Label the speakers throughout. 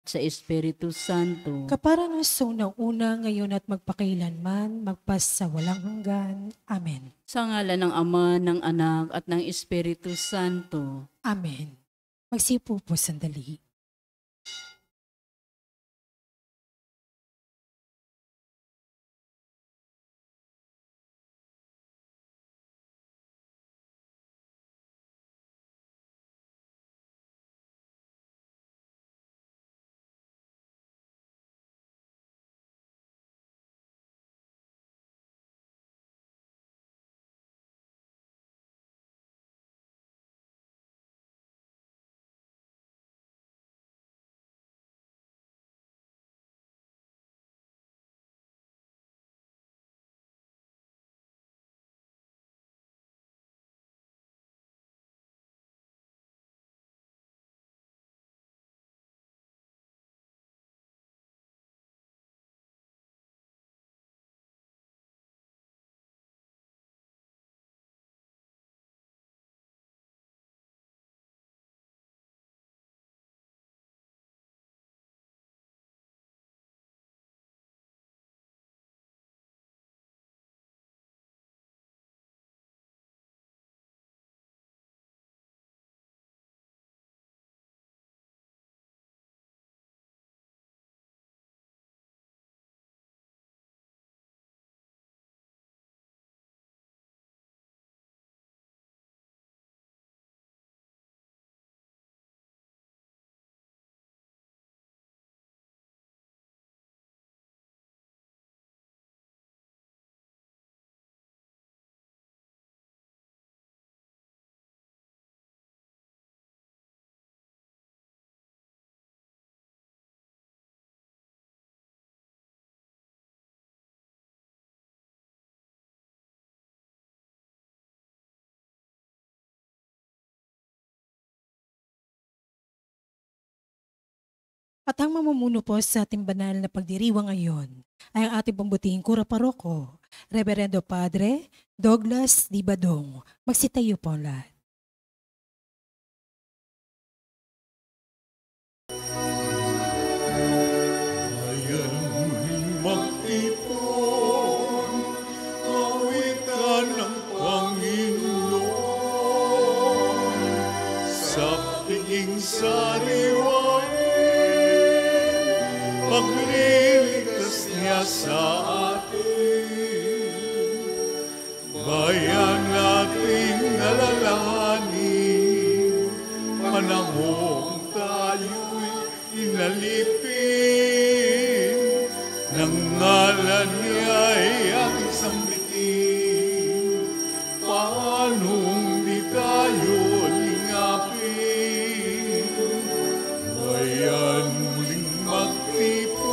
Speaker 1: sa Espiritu Santo.
Speaker 2: Kapara sa unang-una, ngayon at magpakailanman, magpas sa walang hanggan. Amen.
Speaker 1: Sa ngalan ng Ama, ng Anak, at ng Espiritu Santo.
Speaker 2: Amen. Magsipo po sandali. At ang mamumuno po sa ating banal na pagdiriwang ngayon ay ang ating pambutihing kura paroko, Reverendo Padre Douglas Di Badong. Magsitayo po lahat.
Speaker 3: Ayan muling magtipon, awitan ng Panginoon, sa piging sariwain, pagliligtas niya sa atin. Bayan nating nalalahanin, panahong tayo'y inalipin, ng ngalan niya'y ating sambitin. Paanong di tayo lingapin? Bayan muling magtipon,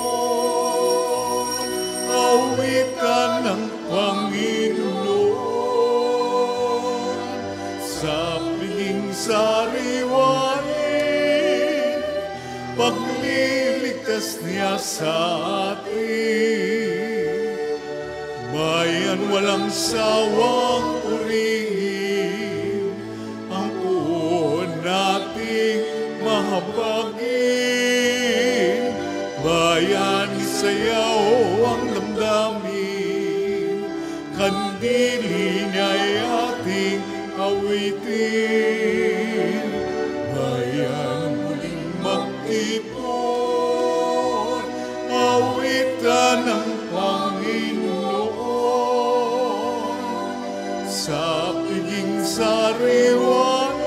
Speaker 3: awitan ng Panginoon, sa piging sariwain, pagliligtas niya sa atin. Bayan walang sawang purihin, ang puon nating mahabagin. Bayan isayaw ang damdamin, kandili niya'y ating awitin. Bayan muling magtipon, awitan ng Panginoon, sa piging sariwain,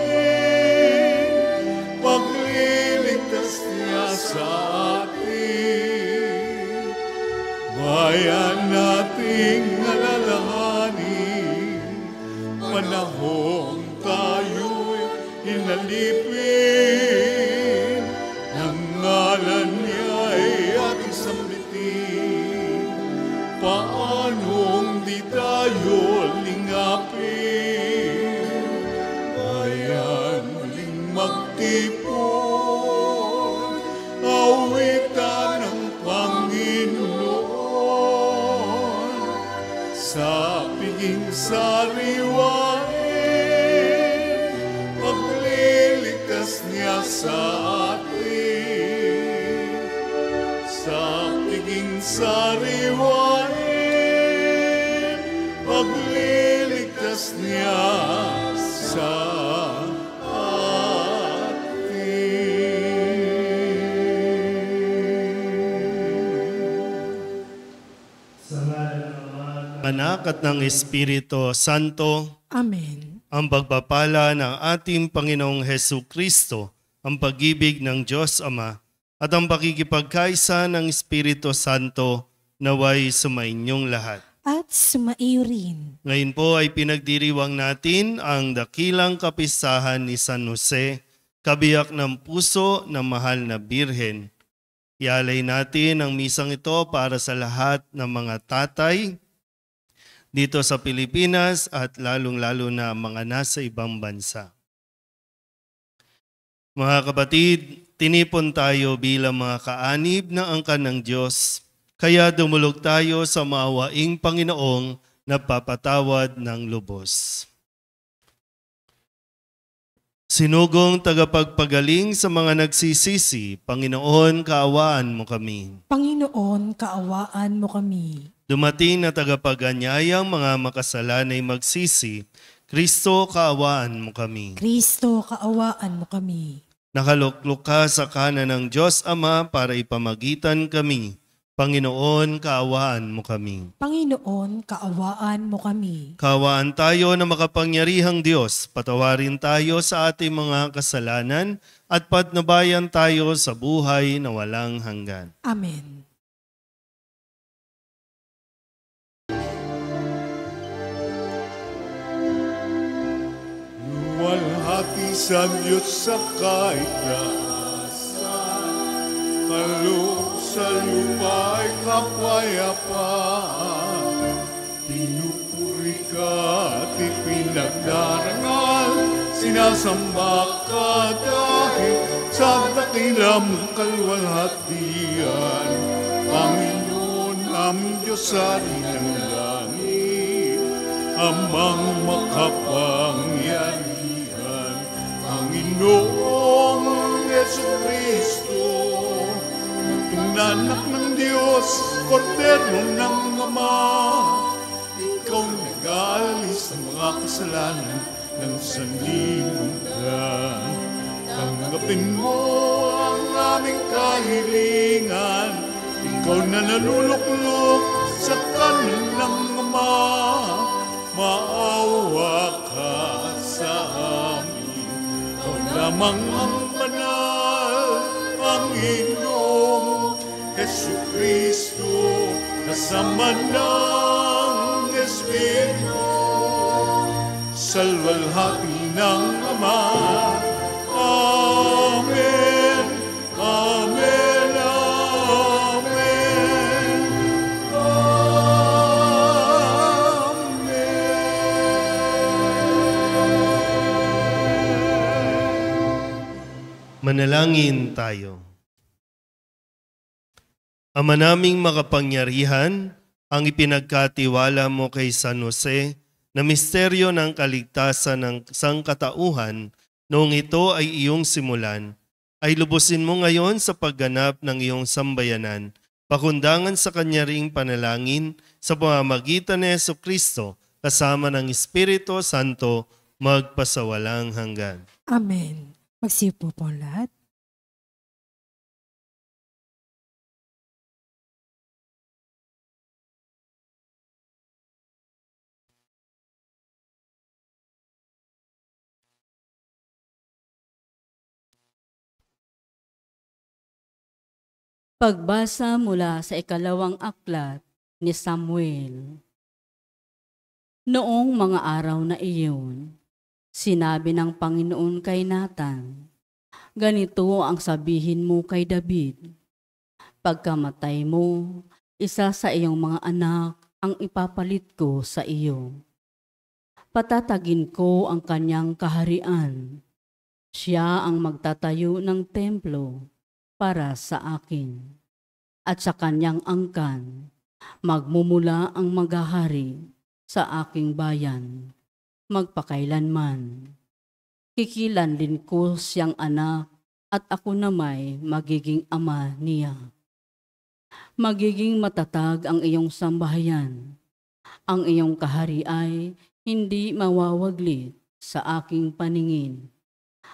Speaker 3: pagliligtas niya sa atin. Bayan nating nalalahanin, panahong tayo'y inalipin, ng ngalan niya'y ating sambitin. Paanong di tayo lingapin? Bayan muling magtipon, awitan ng Panginoon, sa piging sariwain, pagliligtas niya sa atin. maging sariwain, pagliligtas niya sa
Speaker 4: Anak at ng Espiritu Santo,
Speaker 2: Amen.
Speaker 4: ang pagpapala ng ating Panginoong Hesu Kristo, ang pag-ibig ng Diyos Ama, at ang pakikipagkaisa ng Espiritu Santo naway sumainyong lahat.
Speaker 2: At sumaiyo rin.
Speaker 4: Ngayon po ay pinagdiriwang natin ang dakilang kapistahan ni San Jose, kabiyak ng puso ng mahal na Birhen. Ialay natin ang misang ito para sa lahat ng mga tatay dito sa Pilipinas at lalong-lalo na mga nasa ibang bansa. Mga kapatid, tinipon tayo bilang mga kaanib ng angkan ng Diyos, kaya dumulog tayo sa maawaing Panginoong nagpapatawad ng lubos. Sinugong tagapagpagaling sa mga nagsisisi, Panginoon, kaawaan mo kami.
Speaker 2: Panginoon, kaawaan mo kami.
Speaker 4: Dumating na tagapaganyayang mga makasalanay magsisi, Kristo, kaawaan mo kami.
Speaker 2: Kristo, kaawaan mo kami.
Speaker 4: Nakaluklok ka sa kanan ng Diyos Ama para ipamagitan kami. Panginoon, kaawaan mo kami.
Speaker 2: Panginoon, kaawaan mo kami.
Speaker 4: Kaawaan tayo na makapangyarihang Diyos, patawarin tayo sa ating mga kasalanan at patnubayan tayo sa buhay na walang hanggan.
Speaker 2: Amen.
Speaker 3: Luwalhati sa Diyos sa kaitaasan, kaloob sa lupa ay kapayapaan. Pinupuri ka at ipinagdarangal, sinasamba ka dahil sa dakilang kalwalhatian. Panginoon ang Diyos sa ng langit, amang makapangyarihan, Panginoong Jesucristo, anak ng Diyos, kordero ng Ama, ikaw nag-aalis ng mga kasalanan ng sanlibutan. Tanggapin mo ang aming kahilingan, ikaw na nanuluklok sa kanan ng Ama, maawa ka sa amin. Ikaw lamang ang banal, Panginoong Jesucristo, kasama ng Espiritu, sa luwalhati ng Ama. Amen, Amen, Amen,
Speaker 4: Manalangin tayo. Ama naming makapangyarihan, ang ipinagkatiwala mo kay San Jose na misteryo ng kaligtasan ng sangkatauhan noong ito ay iyong simulan, ay lubusin mo ngayon sa pagganap ng iyong sambayanan, pakundangan sa kanya ring panalangin sa pamamagitan ni Jesucristo kasama ng Espiritu Santo magpasawalang hanggan.
Speaker 2: Amen. Magsipo po lahat.
Speaker 1: Pagbasa mula sa ikalawang aklat ni Samuel. Noong mga araw na iyon, sinabi ng Panginoon kay Nathan, ganito ang sabihin mo kay David, pagkamatay mo, isa sa iyong mga anak ang ipapalit ko sa iyo. Patatagin ko ang kanyang kaharian. Siya ang magtatayo ng templo para sa akin. At sa kanyang angkan, magmumula ang maghahari sa aking bayan, magpakailanman. Kikilanlin ko siyang anak at ako na may magiging ama niya. Magiging matatag ang iyong sambahayan. Ang iyong kahari ay hindi mawawaglit sa aking paningin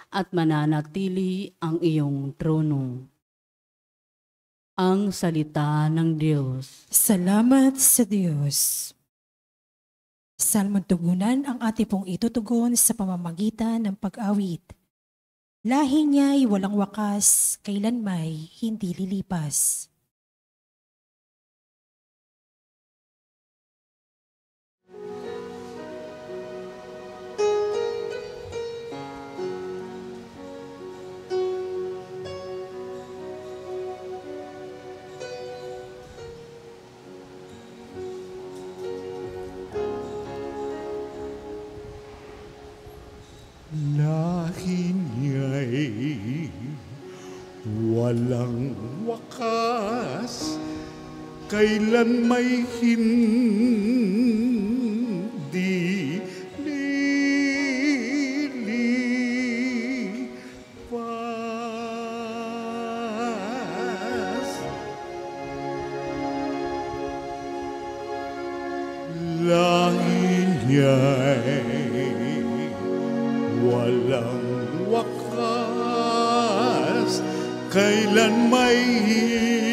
Speaker 1: at mananatili ang iyong trono. Ang salita ng Diyos.
Speaker 2: Salamat sa Diyos. Salmon tugunan ang ating pong itutugon sa pamamagitan ng pag-awit. Lahi niya'y walang wakas, kailanmay hindi lilipas.
Speaker 3: Lahi niya'y walang wakas, kailan may hindi lilipas. Lahi niya'y walang wakas, kailan may hindi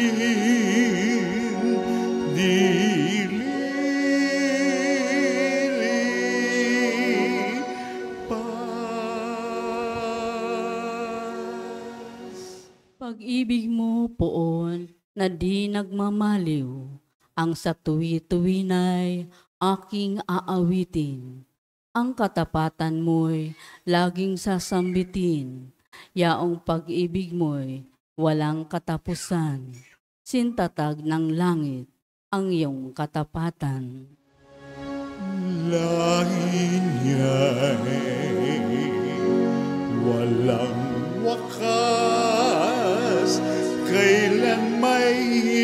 Speaker 3: lilipas.
Speaker 1: Pag-ibig mo poon na di nagmamaliw, ang sa tuwi-tuwinay aking aawitin. Ang katapatan mo'y laging sasambitin, yaong pag-ibig mo'y walang katapusan. Sintatag ng langit ang iyong katapatan.
Speaker 3: Lahi niya'y walang wakas, kailan may hindi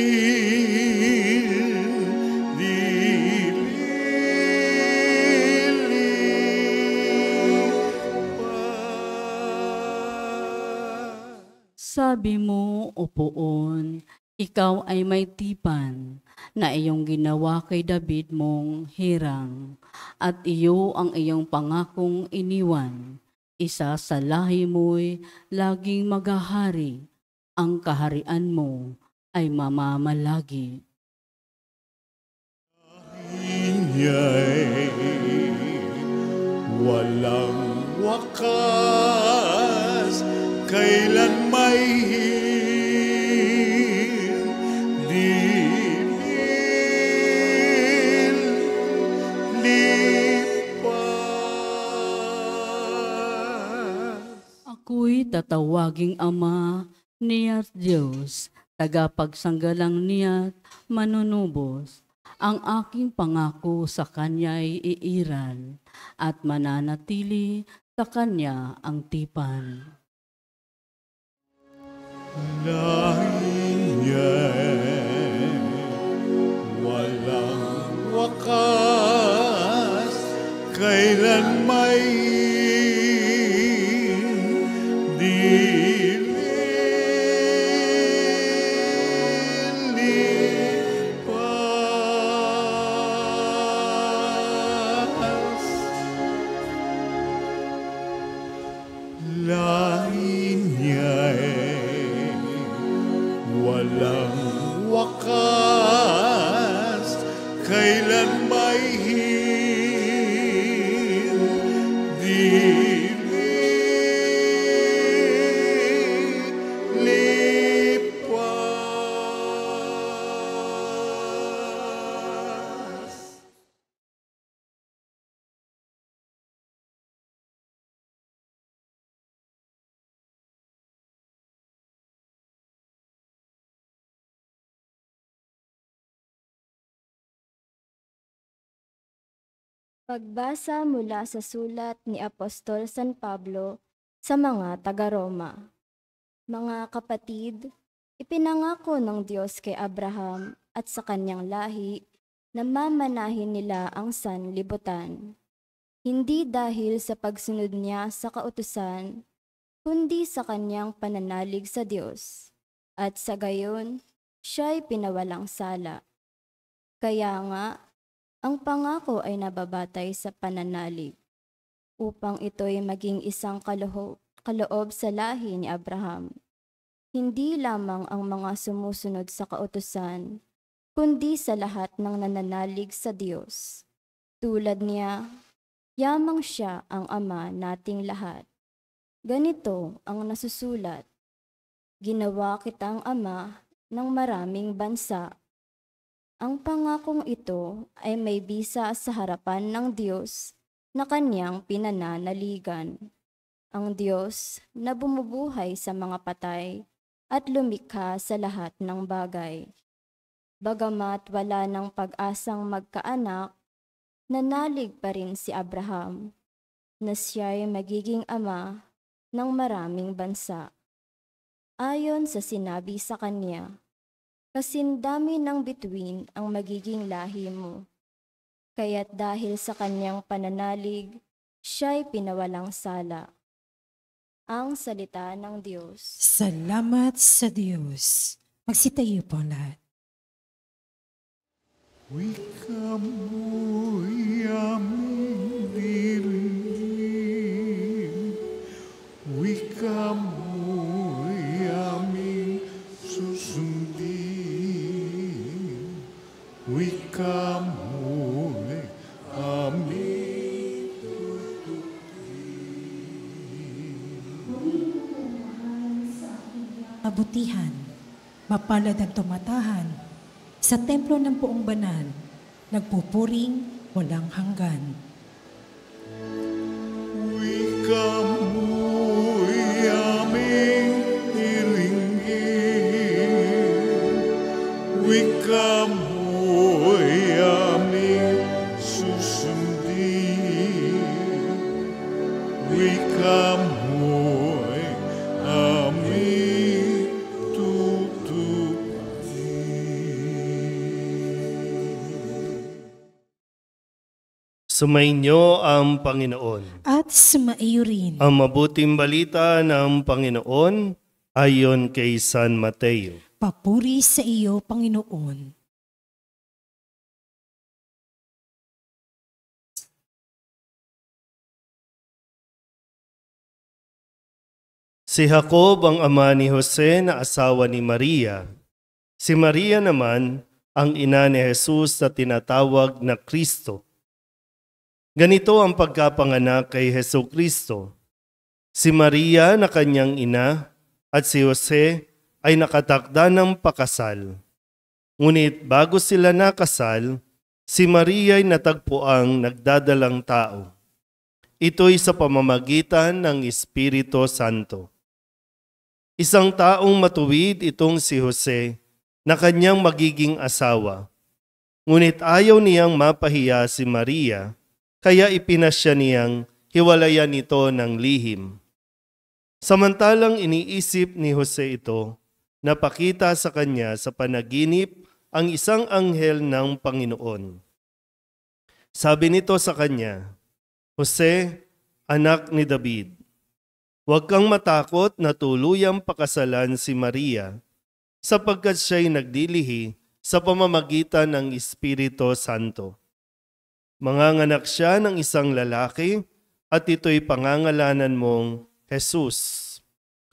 Speaker 3: lilipas.
Speaker 1: Sabi mo, o poon, ikaw ay may tipan na iyong ginawa kay David mong hirang, at iyo ang iyong pangakong iniwan. Isa sa lahi mo'y laging maghahari, ang kaharian mo ay mamamalagi.
Speaker 3: Niya'y walang wakas, kailan may hindi lilipas.
Speaker 1: Ako'y tatawaging Ama, niya't Diyos, tagapagsanggalang niya't manunubos. Ang aking pangako sa Kanya'y iiral, at mananatili sa Kanya ang tipan.
Speaker 3: Lahi niya'y walang wakas, kailan may hindi lilipas. Lahi niya'y walang wakas, kailan may hindi lilipas.
Speaker 5: Pagbasa mula sa sulat ni Apostol San Pablo sa mga taga-Roma. Mga kapatid, ipinangako ng Diyos kay Abraham at sa kanyang lahi na mamanahin nila ang sanlibutan. Hindi dahil sa pagsunod niya sa kautusan, kundi sa kanyang pananalig sa Diyos. At sa gayon, siya'y pinawalang sala. Kaya nga, ang pangako ay nababatay sa pananalig, upang ito'y maging isang kaloob sa lahi ni Abraham. Hindi lamang ang mga sumusunod sa kautusan, kundi sa lahat ng nananalig sa Diyos. Tulad niya, yamang siya ang Ama nating lahat. Ganito ang nasusulat, ginawa kitang ama ng maraming bansa. Ang pangakong ito ay may bisa sa harapan ng Diyos na kanyang pinananaligan. Ang Diyos na bumubuhay sa mga patay at lumikha sa lahat ng bagay. Bagamat wala ng pag-asang magkaanak, nanalig pa rin si Abraham na siya'y magiging ama ng maraming bansa. Ayon sa sinabi sa kanya, kasindami ng bituin ang magiging lahi mo. Kaya't dahil sa kanyang pananalig, siya'y pinawalang sala. Ang salita ng Diyos.
Speaker 2: Salamat sa Diyos. Magsitayo po ang lahat.
Speaker 3: Wika mo'y aming dilim, wika mo'y aming susundin, wika mo'y aming
Speaker 2: Kabutihan, mapalad ang tumatahan, sa templo ng buong banal, nagpupuring walang hanggan.
Speaker 3: wika mo'y aming iringgin, wika mo'y aming susundin, wika mo'y aming tutupin.
Speaker 4: Sumainyo ang Panginoon.
Speaker 2: At sumaiyo rin.
Speaker 4: Ang mabuting balita ng Panginoon ayon kay San Mateo.
Speaker 2: Papuri sa iyo, Panginoon.
Speaker 4: Si Jacob ang ama ni Jose na asawa ni Maria. Si Maria naman ang ina ni Jesus na tinatawag na Kristo. Ganito ang pagkapanganak kay Hesus Kristo. Si Maria na kanyang ina at si Jose ay nakatakda ng pakasal. Ngunit bago sila nakasal, si Maria ay natagpuang nagdadalang tao. Ito'y sa pamamagitan ng Espiritu Santo. Isang taong matuwid itong si Jose na kanyang magiging asawa. Ngunit ayaw niyang mapahiya si Maria, kaya ipinasya niyang hiwalayan ito ng lihim. Samantalang iniisip ni Jose ito, napakita sa kanya sa panaginip ang isang anghel ng Panginoon. Sabi nito sa kanya, Jose, anak ni David, huwag kang matakot na tuluyang pakasalan si Maria, sapagkat siya'y nagdilihi sa pamamagitan ng Espiritu Santo. Manganganak siya ng isang lalaki at ito'y pangangalanan mong Jesus,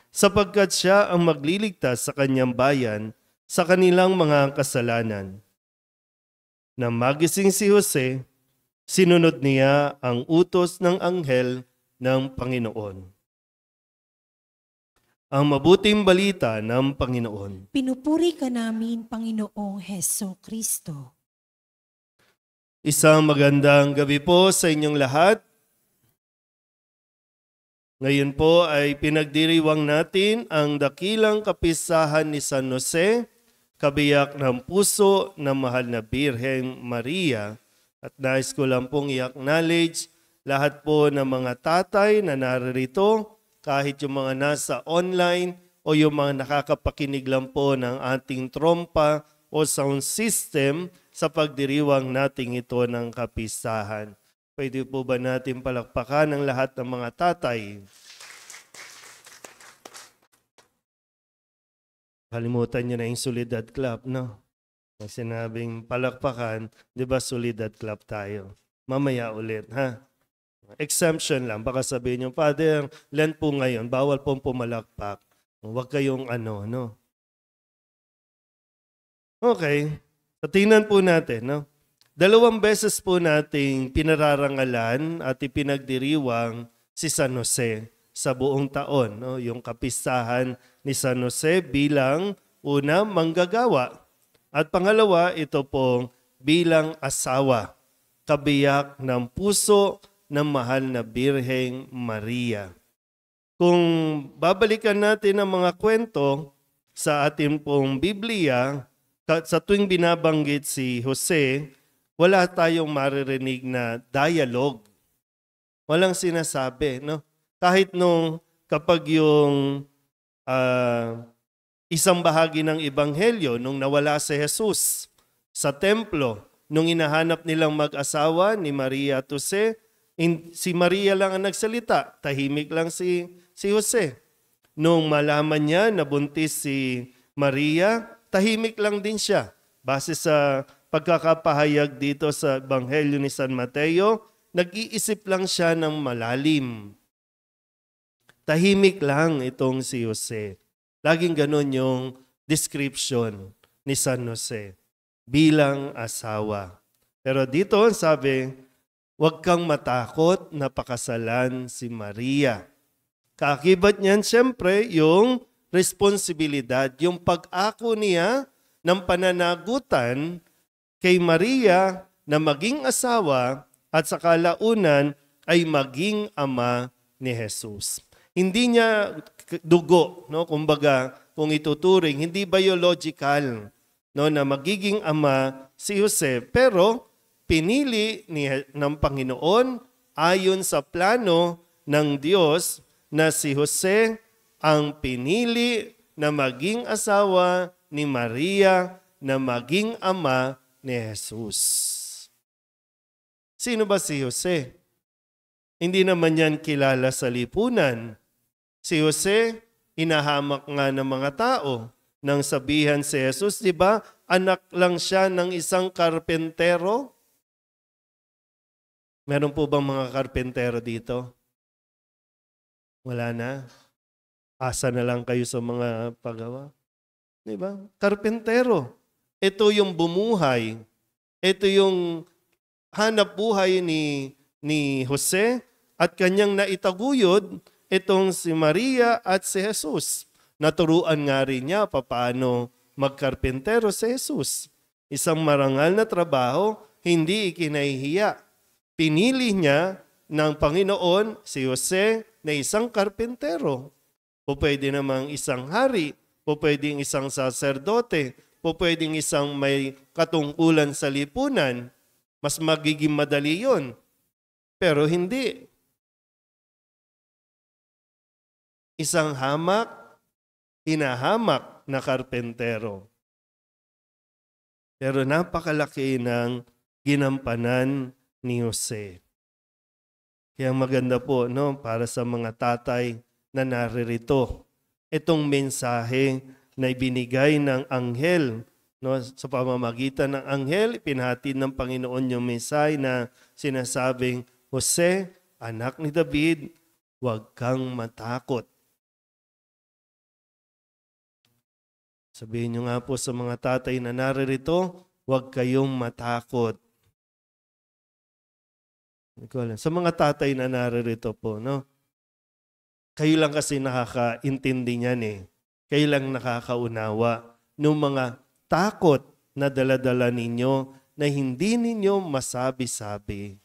Speaker 4: sapagkat siya ang magliligtas sa kanyang bayan sa kanilang mga kasalanan. Nang magising si Jose, sinunod niya ang utos ng anghel ng Panginoon. Ang mabuting balita ng Panginoon.
Speaker 2: Pinupuri ka namin, Panginoong Hesus Kristo.
Speaker 4: Isang magandang gabi po sa inyong lahat. Ngayon po ay pinagdiriwang natin ang dakilang kapistahan ni San Jose, kabiyak ng puso ng mahal na Birheng Maria. At nais ko lang pong i-acknowledge lahat po ng mga tatay na naririto, kahit yung mga nasa online o yung mga nakakapakinig lang po ng ating trompa o sound system sa pagdiriwang nating ito ng kapistahan. Pwede po ba natin palakpakan ang lahat ng mga tatay? Kalimutan nyo na yung Solidad Club, no? Pag sinabing palakpakan, di ba Solidad Club tayo? Mamaya ulit, ha? Exemption lang. Baka sabihin nyo, Father, Lent po ngayon, bawal pong pumalakpak. Huwag kayong ano, no? Okay. So, tingnan po natin, no? 2 beses po nating pinararangalan at ipinagdiriwang si San Jose sa buong taon. No? Yung kapistahan ni San Jose bilang una, manggagawa. At pangalawa, ito pong bilang asawa, kabiyak ng puso ng mahal na Birheng Maria. Kung babalikan natin ang mga kwento sa ating pong Biblia, sa tuwing binabanggit si Jose, wala tayong maririnig na dialogue. Walang sinasabi, no? Kahit nung kapag yung isang bahagi ng Ebanghelyo, nung nawala si Jesus sa templo, nung hinahanap nilang mag-asawa ni Maria at Jose, si Maria lang ang nagsalita, tahimik lang si Jose. Nung malaman niya na buntis si Maria, tahimik lang din siya. Base sa pagkakapahayag dito sa Ebanghelyo ni San Mateo, nag-iisip lang siya ng malalim. Tahimik lang itong si Jose. Laging ganun yung description ni San Jose bilang asawa. Pero dito sabi, huwag kang matakot na pakasalan si Maria. Kaakibat niyan siyempre yung responsibilidad, yung pag-ako niya ng pananagutan kay Maria na maging asawa at sa kalaunan ay maging ama ni Jesus. Hindi niya dugo, no? Kumbaga, kung ituturing, hindi biological, no, na magiging ama si Jose, pero pinili ng Panginoon ayon sa plano ng Diyos na si Jose ang pinili na maging asawa ni Maria na maging ama ni Jesus. Sino ba si Jose? Hindi naman yan kilala sa lipunan. Si Jose, inahamak nga ng mga tao nang sabihan si Jesus, di ba? Anak lang siya ng isang karpentero. Meron po bang mga karpentero dito? Wala na. Asa na lang kayo sa mga paggawa. Di ba? Karpentero. Ito yung bumuhay. Ito yung hanap buhay ni Jose at kanyang naitaguyod itong si Maria at si Jesus. Naturuan nga rin niya paano magkarpentero si Jesus. Isang marangal na trabaho, hindi ikinahihiya. Pinili niya ng Panginoon si Jose na isang karpentero. O pwede namang isang hari, o pwedeng isang saserdote, o pwedeng isang may katungkulan sa lipunan. Mas magiging madali yon. Pero hindi. Isang hinahamak na karpentero. Pero napakalaki ng ginampanan ni Jose. Kaya maganda po, no, para sa mga tatay na naririto. Itong mensahe na ibinigay ng anghel, no, sa pamamagitan ng anghel, pinatid ng Panginoon yung mensahe na sinasabing, Jose, anak ni David, huwag kang matakot. Sabihin nyo nga po sa mga tatay na naririto, huwag kayong matakot. Sa mga tatay na naririto po, no? Kayo lang kasi nakakaintindi niyan eh. Kayo lang nakakaunawa ng mga takot na dala-dala ninyo na hindi ninyo masabi-sabi.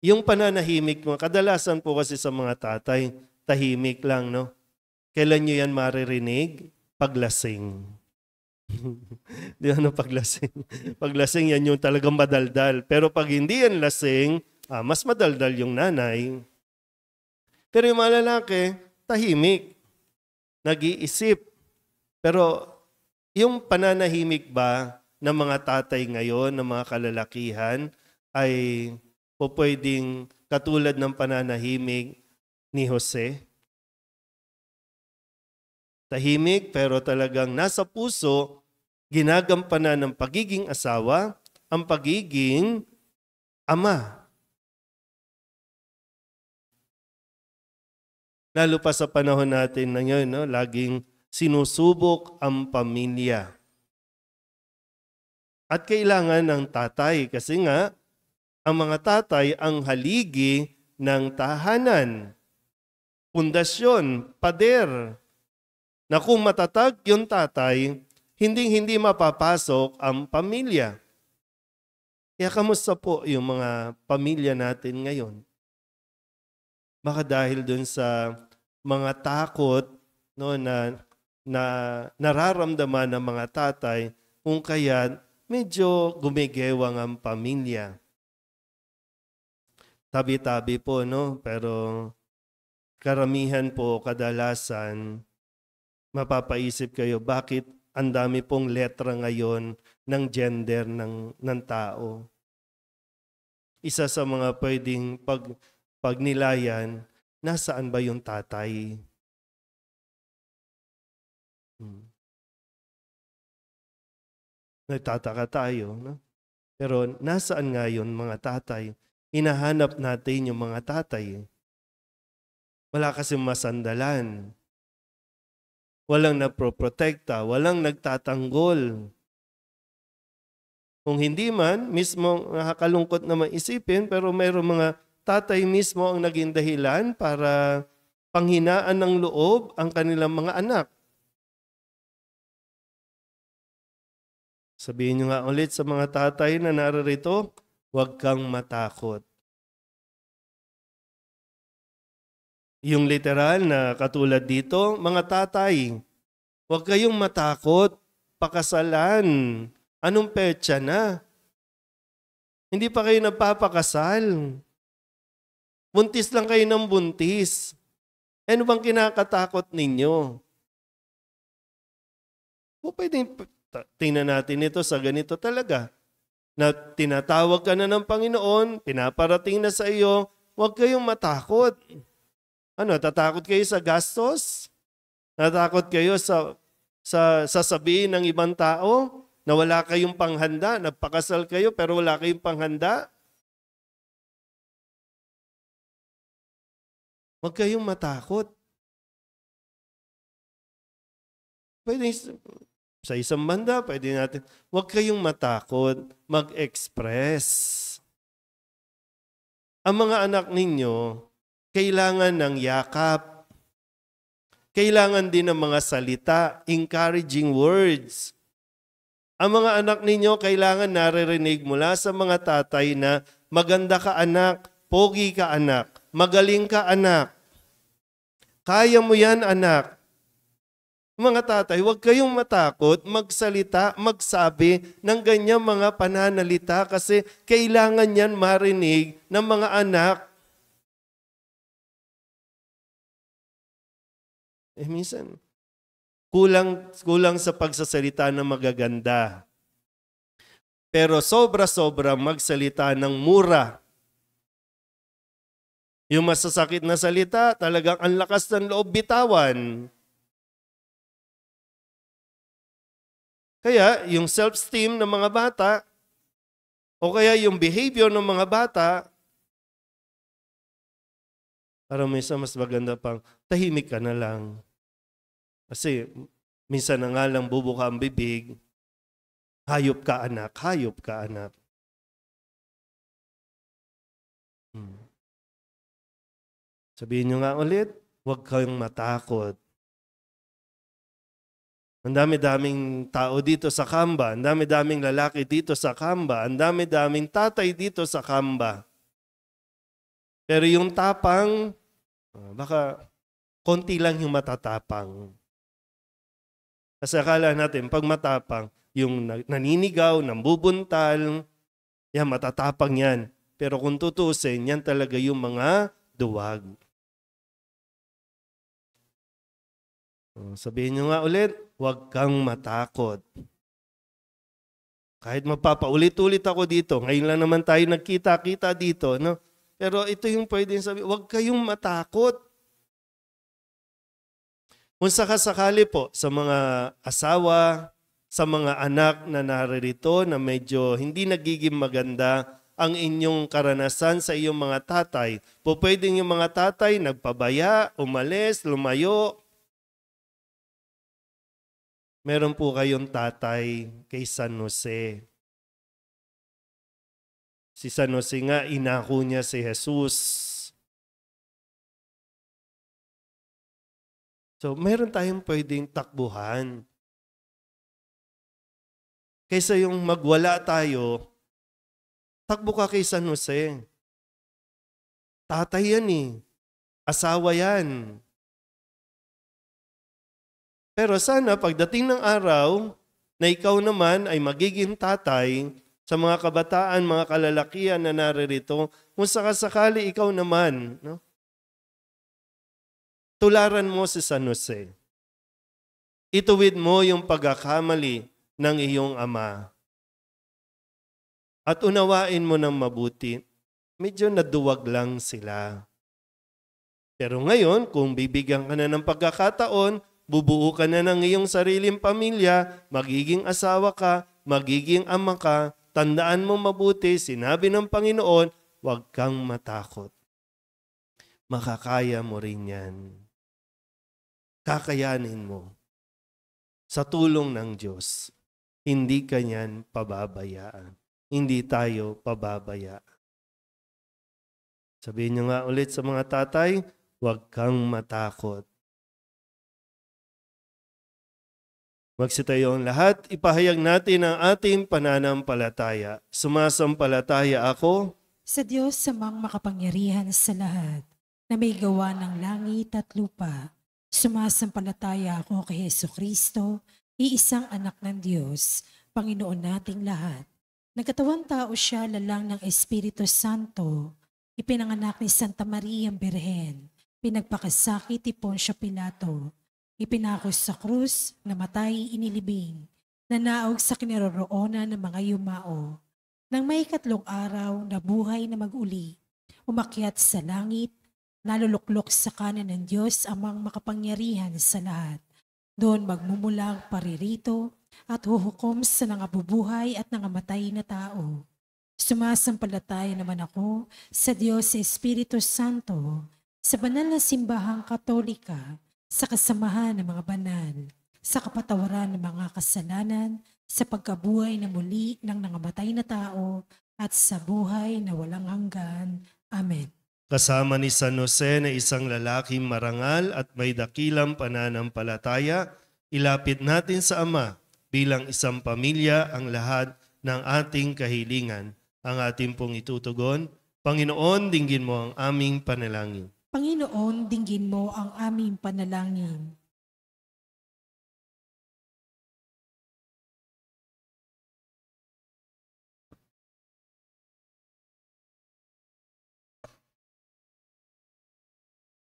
Speaker 4: Yung pananahimik mo, kadalasan po kasi sa mga tatay, tahimik lang, no? Kailan nyo yan maririnig? Paglasing. Di ano paglasing? Paglasing yan yung talagang madaldal. Pero pag hindi yan lasing, mas madaldal yung nanay. Pero yung mga lalaki, tahimik. Nag-iisip. Pero yung pananahimik ba ng mga tatay ngayon, ng mga kalalakihan, ay po pwedeng katulad ng pananahimik ni Jose? tahimik pero talagang nasa puso, ginagampanan ng pagiging asawa, ang pagiging ama. Lalo pa sa panahon natin na ngayon, no? Laging sinusubok ang pamilya. At kailangan ng tatay kasi nga, ang mga tatay ang haligi ng tahanan, pundasyon, pader, na kung matatag yung tatay, hindi mapapasok ang pamilya. Kaya kamusta po yung mga pamilya natin ngayon? Baka dahil dun sa mga takot, no, na nararamdaman ng mga tatay, kung kaya medyo gumigewang ang pamilya. Tabi-tabi po, no? Pero karamihan po, kadalasan, mapapaisip kayo, bakit ang dami pong letra ngayon ng gender ng tao? Isa sa mga pwedeng pagnilayan, nasaan ba yung tatay? Nagtataka tayo, no? Pero nasaan nga yun mga tatay? Hinahanap natin yung mga tatay. Wala kasi masandalan. Walang naproprotekta, walang nagtatanggol. Kung hindi man, mismo nakakalungkot na maisipin, pero mayroong mga tatay mismo ang naging dahilan para panghinaan ng loob ang kanilang mga anak. Sabihin nyo nga ulit sa mga tatay na narito, huwag kang matakot. Yung literal na katulad dito, mga tatay, huwag kayong matakot, pakasalan. Anong petsa na? Hindi pa kayo nagpapakasal. Buntis lang kayo ng buntis. Ano bang kinakatakot ninyo? O pwede, tingnan natin ito sa ganito talaga. Na tinatawag ka na ng Panginoon, pinaparating na sa iyo, huwag kayong matakot. Ano, tatakot kayo sa gastos? Natakot kayo sa sasabihin ng ibang tao na wala kayong panghanda, nagpakasal kayo pero wala kayong panghanda? Huwag kayong matakot. Pwede sa isang banda, pwede natin, huwag kayong matakot, mag-express. Ang mga anak ninyo, kailangan ng yakap. Kailangan din ng mga salita, encouraging words. Ang mga anak ninyo, kailangan naririnig mula sa mga tatay na maganda ka anak, pogi ka anak, magaling ka anak. Kaya mo yan anak. Mga tatay, huwag kayong matakot, magsalita, magsabi ng ganyang mga pananalita kasi kailangan yan marinig ng mga anak. Minsan, kulang sa pagsasalita ng magaganda. Pero sobra-sobra magsalita ng mura. Yung masasakit na salita, talagang ang lakas ng loob bitawan. Kaya yung self-esteem ng mga bata, o kaya yung behavior ng mga bata, parang minsan mas maganda pang tahimik ka na lang. Kasi minsan na nga lang bubuka ang bibig, hayop ka anak, hayop ka anak. Sabihin nyo nga ulit, huwag kayong matakot. Ang dami-daming tao dito sa Kamba, ang dami-daming lalaki dito sa Kamba, ang dami-daming tatay dito sa Kamba. Pero yung tapang, baka konti lang yung matatapang. Kasi akala natin, pag matapang, yung naninigaw, nambubuntal, yan, matatapang yan. Pero kung tutusin, yan talaga yung mga duwag. Sabihin nyo nga ulit, huwag kang matakot. Kahit magpapaulit-ulit ako dito, ngayon lang naman tayo nagkita-kita dito, no? Pero ito yung pwedeng sabihin, huwag kayong matakot. Kung sakasakali po sa mga asawa, sa mga anak na naririto na medyo hindi nagiging maganda ang inyong karanasan sa iyong mga tatay, po pwedeng yung mga tatay nagpabaya, umalis, lumayo. Meron po kayong tatay kay San Jose. Si San Jose nga, inako niya si Jesus. So, meron tayong pwedeng takbuhan. Kaysa yung magwala tayo, takbo ka kay San Jose. Tatay yan eh. Asawa yan. Pero sana pagdating ng araw na ikaw naman ay magiging tatay sa mga kabataan, mga kalalakihan na naririto, kung sakasakali ikaw naman, no? Tularan mo si San Jose. Ituwid mo yung pagkakamali ng iyong ama. At unawain mo ng mabuti, medyo naduwag lang sila. Pero ngayon, kung bibigyan ka na ng pagkakataon, bubuo ka na ng iyong sariling pamilya, magiging asawa ka, magiging ama ka, tandaan mo mabuti, sinabi ng Panginoon, huwag kang matakot. Makakaya mo rin yan. Kakayanin mo. Sa tulong ng Diyos, hindi ka niyan pababayaan. Hindi tayo pababayaan. Sabihin niyo nga ulit sa mga tatay, huwag kang matakot. Magsitayo ang lahat, ipahayag natin ang ating pananampalataya. Sumasampalataya ako
Speaker 2: Sa Diyos samang makapangyarihan sa lahat, na may gawa ng langit at lupa. Sumasampalataya ako kay Jesucristo, iisang anak ng Diyos, Panginoon nating lahat. Nagkatawang tao siya lalang ng Espiritu Santo, ipinanganak ni Santa Maria Birhen, pinagpakasakit ni Poncio Pilato, ipinakos sa krus, namatay, inilibing, nanaog sa kinaroroonan ng mga yumao. Nang may 3 araw, nabuhay na mag-uli, umakyat sa langit, naluluklok sa kanan ng Diyos amang makapangyarihan sa lahat. Doon magmumulang paririto at huhukom sa nangabubuhay at nangamatay na tao. Sumasampalataya naman ako sa Diyos sa Espiritu Santo, sa banal na simbahang Katolika, sa kasamahan ng mga banal, sa kapatawaran ng mga kasalanan, sa pagkabuhay na muli ng nangamatay na tao, at sa buhay na walang hanggan. Amen.
Speaker 4: kasama ni San Jose na isang lalaking marangal at may dakilang pananampalataya, ilapit natin sa Ama bilang isang pamilya ang lahat ng ating kahilingan. Ang ating pong itutugon, Panginoon, dinggin mo ang aming panalangin.
Speaker 2: Panginoon, dinggin mo ang aming panalangin.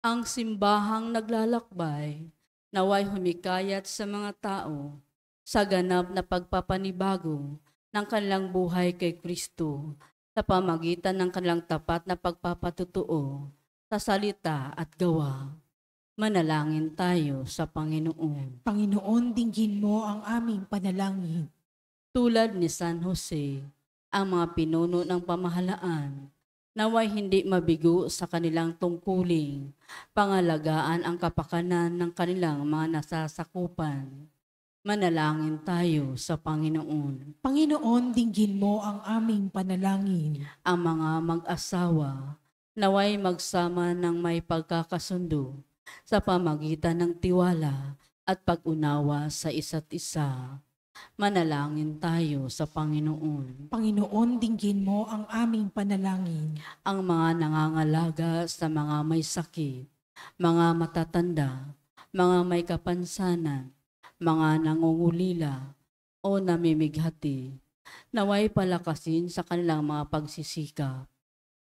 Speaker 1: Ang simbahang naglalakbay, naway humikayat sa mga tao sa ganap na pagpapanibago ng kanilang buhay kay Kristo sa pamagitan ng kanilang tapat na pagpapatutuo sa salita at gawa. Manalangin tayo sa Panginoon.
Speaker 2: Panginoon, dinggin mo ang aming panalangin.
Speaker 1: Tulad ni San Jose, ang mga pinuno ng pamahalaan, naway hindi mabigo sa kanilang tungkuling, pangalagaan ang kapakanan ng kanilang mga nasasakupan. Manalangin tayo sa Panginoon.
Speaker 2: Panginoon, dinggin mo ang aming panalangin.
Speaker 1: Ang mga mag-asawa, naway magsama ng may pagkakasundo sa pamagitan ng tiwala at pag-unawa sa isa't isa. Manalangin tayo sa Panginoon.
Speaker 2: Panginoon, dinggin mo ang aming panalangin.
Speaker 1: Ang mga nangangalaga sa mga may sakit, mga matatanda, mga may kapansanan, mga nangungulila o namimighati, naway palakasin sa kanilang mga pagsisikap.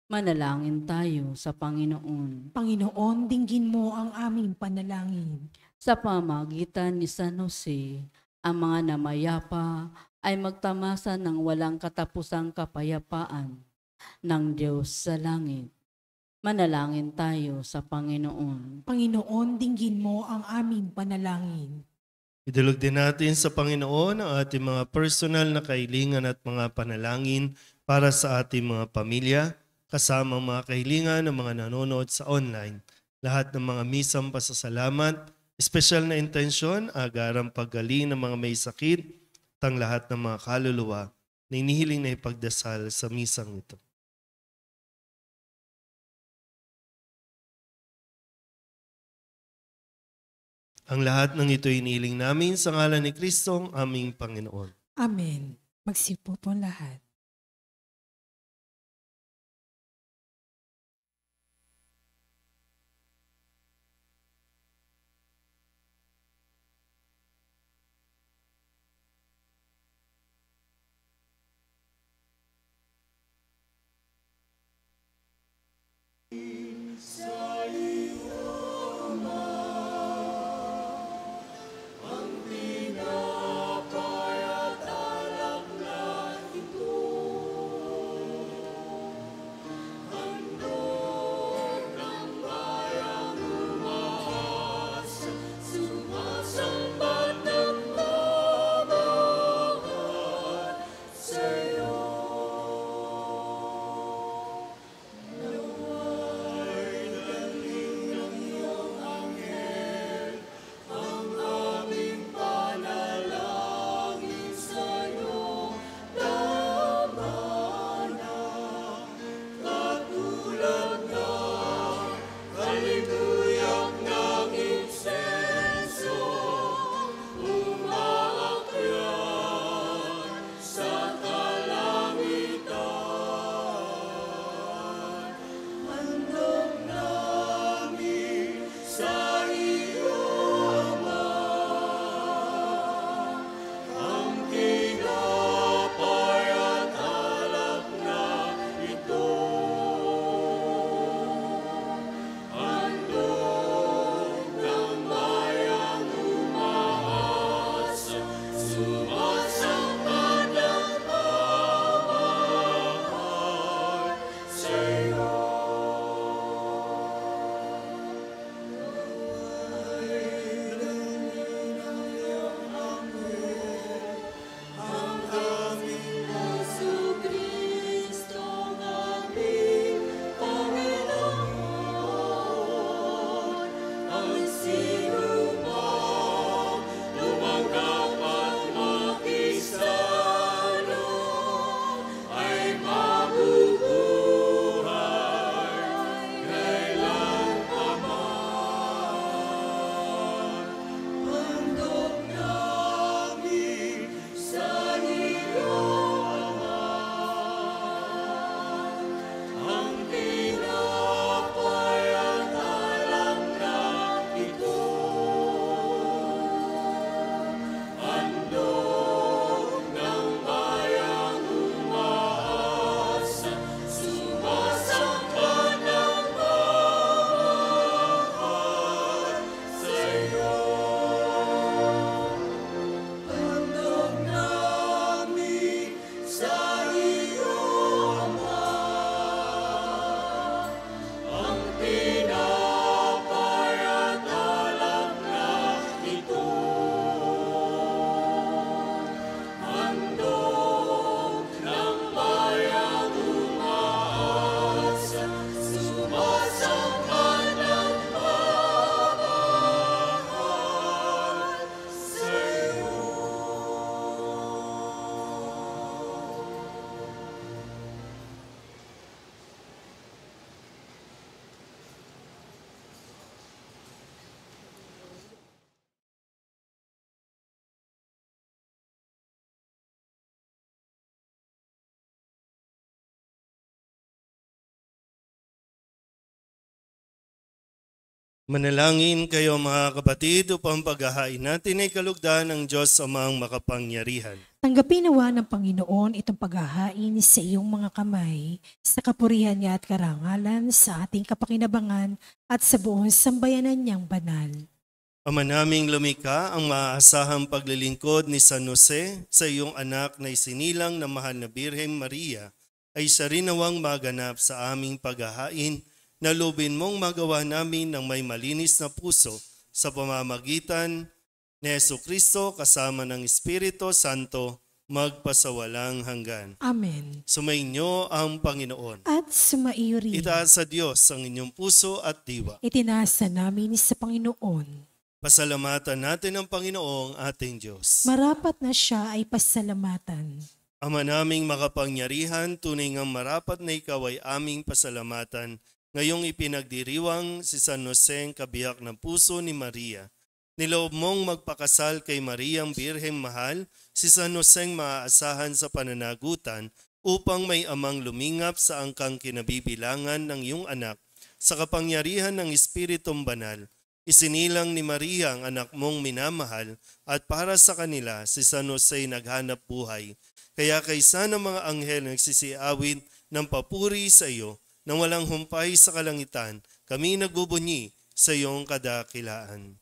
Speaker 1: Manalangin tayo sa Panginoon.
Speaker 2: Panginoon, dinggin mo ang aming panalangin.
Speaker 1: Sa pamagitan ni San Jose, ang mga namayapa ay magtamasa ng walang katapusang kapayapaan ng Diyos sa langit. Manalangin tayo sa Panginoon.
Speaker 2: Panginoon, dinggin mo ang aming panalangin.
Speaker 4: Idulog din natin sa Panginoon ang ating mga personal na kahilingan at mga panalangin para sa ating mga pamilya, kasama ang mga kahilingan ng mga nanonood sa online. Lahat ng mga misang pasasalamat, espesyal na intensyon, agarang paggaling ng mga may sakit, at ang lahat ng mga kaluluwa na inihiling na ipagdasal sa misang ito. Ang lahat ng ito inihiling namin sa ngalan ni Kristo, ang aming Panginoon.
Speaker 2: Amen. Magsipo po lahat.
Speaker 4: Manalangin kayo mga kapatid upang paghahain natin ay kalugdan ng Diyos Amang makapangyarihan.
Speaker 2: Tanggapin nawa ng Panginoon itong paghahain sa iyong mga kamay, sa kapurihan niya at karangalan, sa ating kapakinabangan at sa buong sambayanan niyang banal.
Speaker 4: Ama naming lumikha, ang maaasahang paglilingkod ni San Jose sa iyong anak na isinilang na mahal na Birheng Maria ay siya rin nawang maganap sa aming paghahain nalubin mong magawa namin ng may malinis na puso sa pamamagitan ni Jesucristo kasama ng Espiritu Santo, magpasawalang hanggan.
Speaker 2: Amen.
Speaker 4: Sumainyo ang Panginoon.
Speaker 2: At sumaiyo rin.
Speaker 4: Itaas sa Diyos ang inyong puso at diwa.
Speaker 2: Itinasa namin sa Panginoon.
Speaker 4: Pasalamatan natin ang Panginoong ating Diyos.
Speaker 2: Marapat na siya ay pasalamatan.
Speaker 4: Ama naming makapangyarihan, tunay ngang marapat na ikaw ay aming pasalamatan. Ngayong ipinagdiriwang si San Jose, kabiyak ng puso ni Maria. Niloob mong magpakasal kay Mariang Birheng Mahal, si San Jose maaasahan sa pananagutan upang may amang lumingap sa angkang kinabibilangan ng iyong anak sa kapangyarihan ng Espiritong Banal. Isinilang ni Maria ang anak mong minamahal at para sa kanila si San Jose naghanap buhay. Kaya kaysa ng mga anghel nagsisiawit ng papuri sa iyo nang walang humpay sa kalangitan, kami nagbubunyi sa iyong kadakilaan.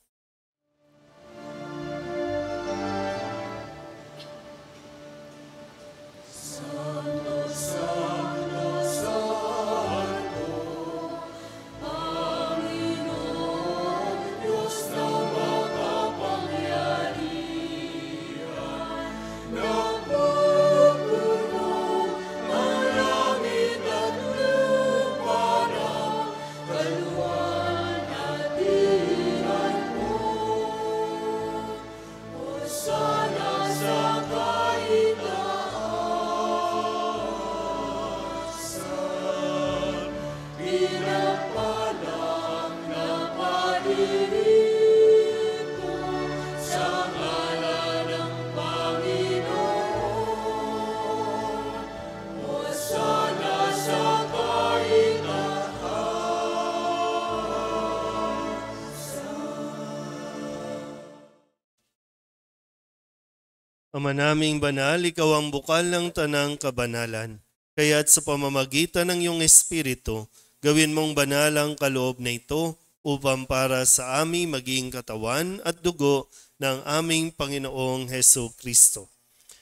Speaker 4: Ama naming banal, ikaw ang bukal ng tanang kabanalan. Kaya't sa pamamagitan ng iyong Espiritu, gawin mong banal ang kaloob na ito upang para sa aming maging katawan at dugo ng aming Panginoong Hesu Kristo.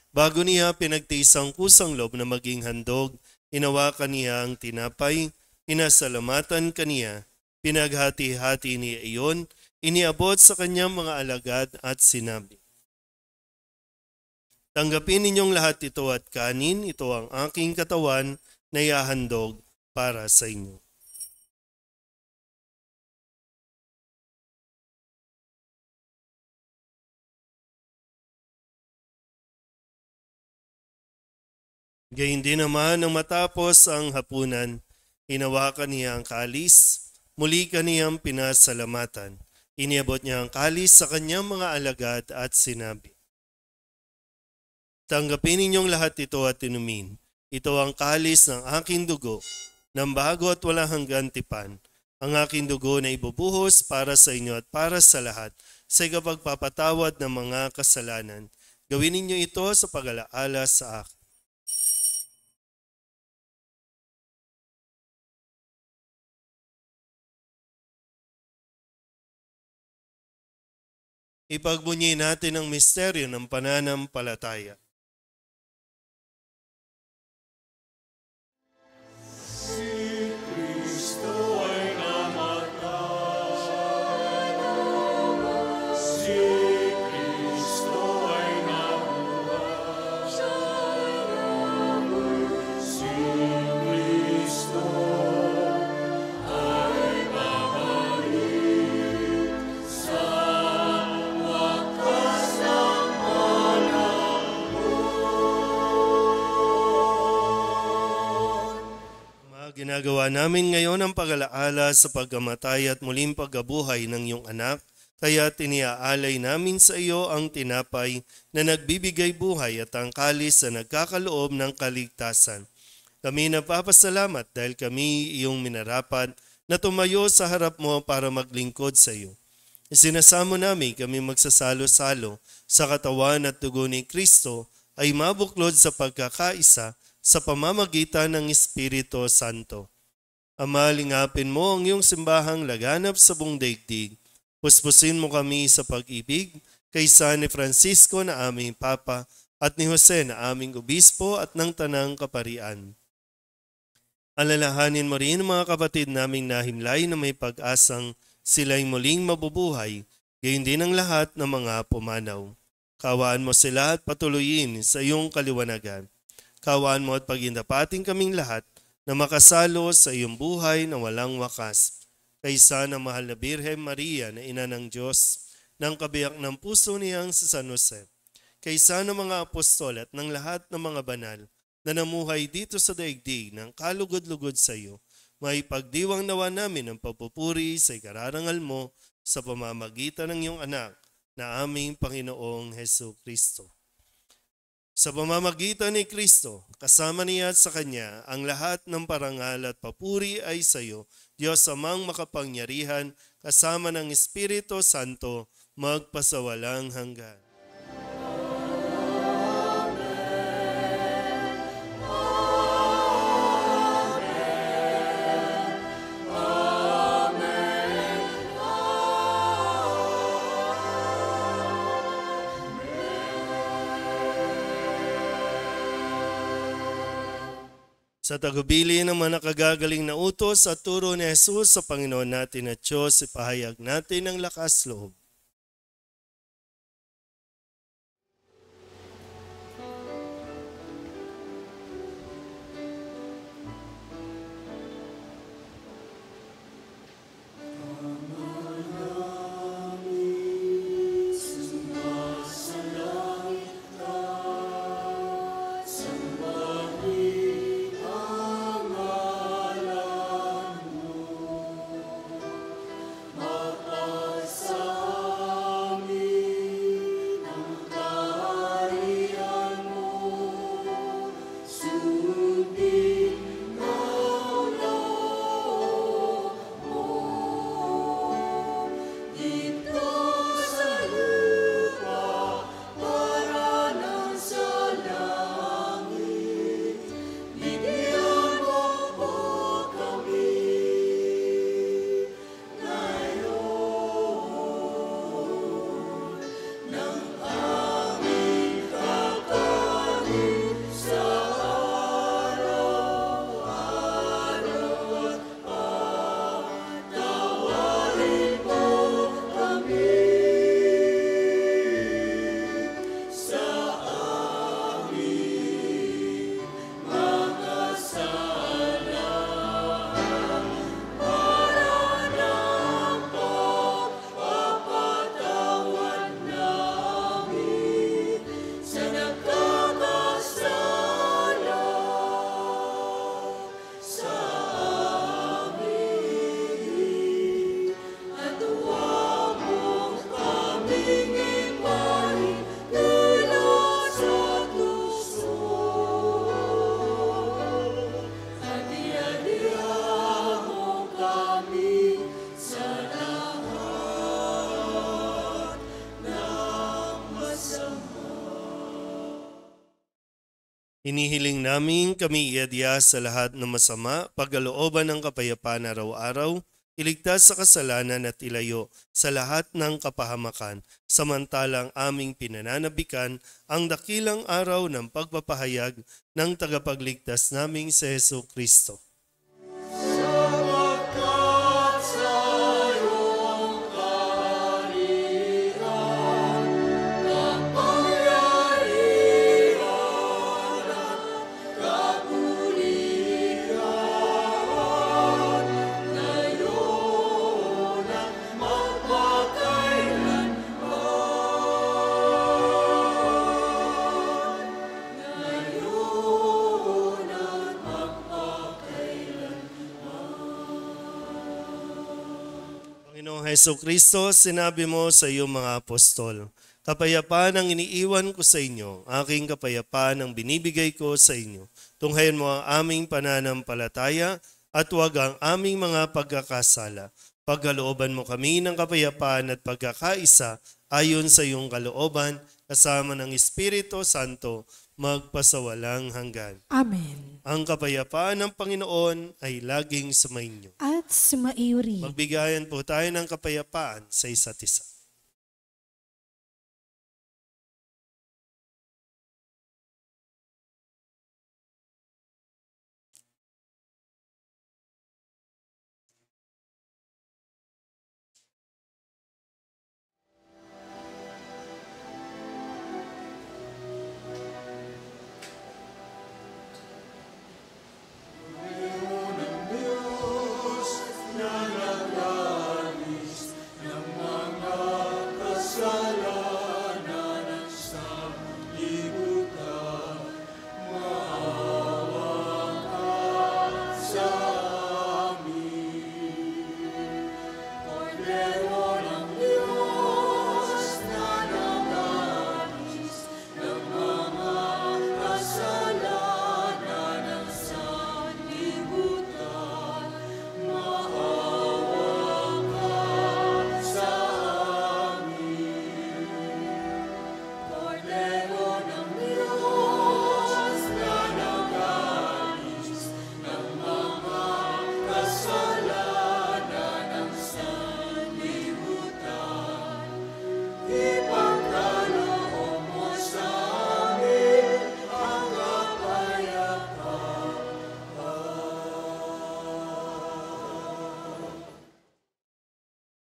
Speaker 4: Bago niya pinagtiis ang kusang loob na maging handog, inawakan niya ang tinapay, inasalamatan kaniya, pinaghati-hati niya iyon, iniabot sa kanyang mga alagad at sinabi, "Tanggapin ninyong lahat ito at kanin, ito ang aking katawan na ihahandog para sa inyo." Gayun din naman nang matapos ang hapunan, hinawakan niya ang kalis, muli kaniyang pinasalamatan. Iniabot niya ang kalis sa kanyang mga alagad at sinabi, "Tanggapin ninyong lahat ito at inumin. Ito ang kalis ng aking dugo, ng bago at walang hanggan tipan. Ang aking dugo na ibubuhos para sa inyo at para sa lahat, sa ikapagpapatawad ng mga kasalanan. Gawin ninyo ito sa pag-alaala sa akin." Ipagbunyi natin ang misteryo ng pananampalataya. Ginagawa namin ngayon ang pag-alaala sa pagkamatay at muling pagkabuhay ng iyong anak, kaya tiniaalay namin sa iyo ang tinapay na nagbibigay buhay at ang kalis na nagkakaloob ng kaligtasan. Kami napapasalamat dahil kami iyong minarapat na tumayo sa harap mo para maglingkod sa iyo. Isinasamo namin kami magsasalo-salo sa katawan at dugo ni Kristo ay mabuklod sa pagkakaisa sa pamamagitan ng Espiritu Santo. Ama, lingapin mo ang iyong simbahang laganap sa buong daigdig. Puspusin mo kami sa pag-ibig kaysa ni Francisco na aming Papa at ni Jose na aming Obispo at ng Tanang Kaparian. Alalahanin mo rin mga kapatid naming nahimlay na may pag-asang sila'y muling mabubuhay, gayon din ang lahat ng mga pumanaw. Kawaan mo sila at patuloyin sa iyong kaliwanagan. Kawaan mo at pagindapating kaming lahat na makasalo sa iyong buhay na walang wakas. Kaysa ng mahal na Birhen Maria na ina ng Diyos, ng kabiyak ng puso niyang si San Jose, kaysa ng mga apostol at ng lahat ng mga banal na namuhay dito sa daigdig ng kalugod-lugod sa iyo, may pagdiwang nawa namin ang pagpupuri sa ikararangal mo sa pamamagitan ng iyong anak na aming Panginoong Hesu Kristo. Sa pamamagitan ni Kristo, kasama niya at sa Kanya, ang lahat ng parangal at papuri ay sa iyo, Diyos amang makapangyarihan, kasama ng Espiritu Santo, magpasawalang hanggan. Sa tagubili ng mga nakagagaling na utos at turo ni Jesus sa Panginoon natin at Diyos, ipahayag natin ang lakas loob. Hinihiling namin kami iadya sa lahat ng masama, pagkalooban ng kapayapaan araw-araw, iligtas sa kasalanan at ilayo sa lahat ng kapahamakan, samantalang aming pinananabikan ang dakilang araw ng pagpapahayag ng tagapagligtas naming si Hesu Kristo. Panginoong Hesu Kristo, sinabi mo sa iyong mga apostol, kapayapaan ang iniiwan ko sa inyo, aking kapayapaan ang binibigay ko sa inyo. Tunghayan mo ang aming pananampalataya at huwag ang aming mga pagkakasala. Pagkalooban mo kami ng kapayapaan at pagkakaisa ayon sa iyong kalooban, kasama ng Espiritu Santo, magpasawalang hanggan.
Speaker 2: Amen.
Speaker 4: Ang kapayapaan ng Panginoon ay laging sumainyo.
Speaker 2: At sumaiyo rin.
Speaker 4: Magbigayan po tayo ng kapayapaan sa isa't isa.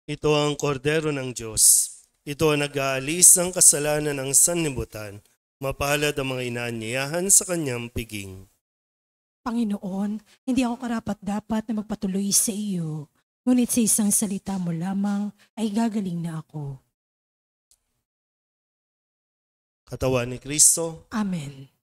Speaker 4: Ito ang kordero ng Diyos. Ito ang nag-aalis ng kasalanan ng sanlibutan. Mapalad ang mga inaanyayahan sa kanyang piging.
Speaker 2: Panginoon, hindi ako karapat-dapat na magpatuloy sa iyo, ngunit sa isang salita mo lamang ay gagaling na ako.
Speaker 4: Katawan ni Kristo.
Speaker 2: Amen.